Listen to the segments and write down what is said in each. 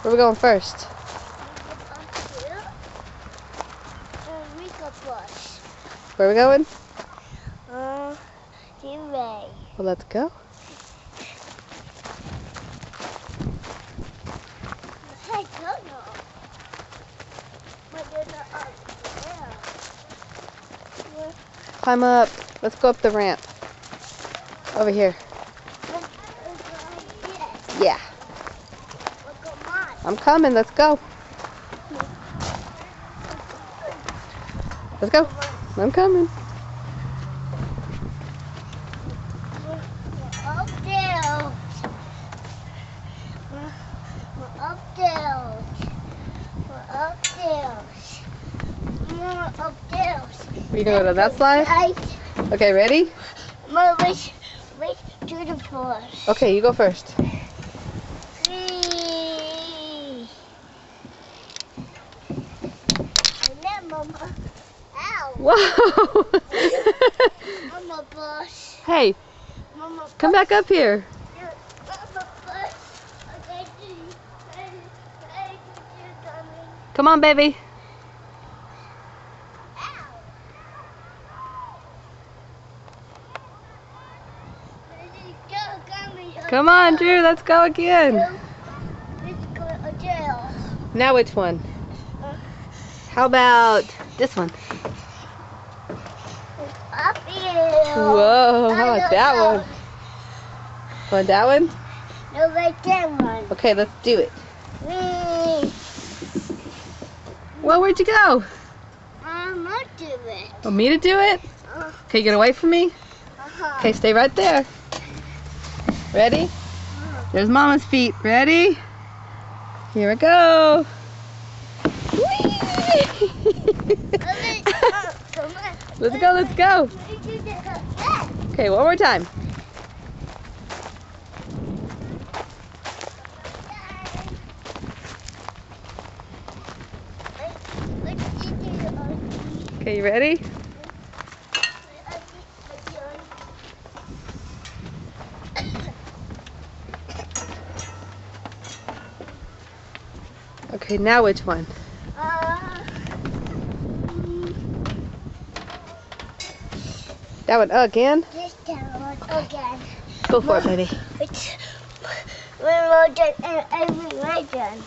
Where are we going first? Where are we going? Well, let's go. I don't know. But there's a Climb up. Let's go up the ramp. Over here. Yeah. I'm coming. Let's go. Let's go. I'm coming. Are you going to go to that slide? Okay, ready? Mom, wait to the floor. Okay, you go first. Mama. Ow. Whoa! Mama bus. Hey, Mama come back up here. Mama bus. Okay, Come on, baby. Come on, Drew, let's go again. Let's go to jail. Now which one? How about this one? Up here. Whoa, how about that one? Want that one? No, like that one. Okay, let's do it. Whee. Well, where'd you go? I'm not doing it. Want me to do it? Okay, you gonna wait for me? Okay, stay right there. Ready? There's Mama's feet. Ready? Here we go. Let's go, let's go. Okay, one more time. Okay, you ready? Okay, now which one? That one again? This one again. Go for it, baby. When we're done, every way done.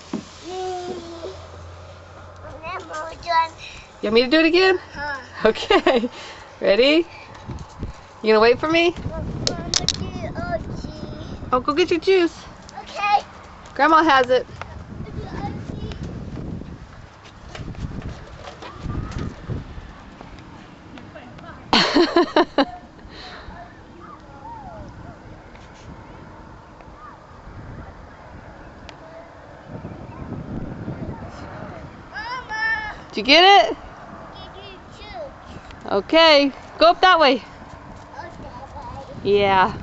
When we're done. You want me to do it again? Okay. Ready? You gonna wait for me? Oh, go get your juice. Okay. Grandma has it. Mama. Did you get it? Okay. Go up that way. Okay. Yeah.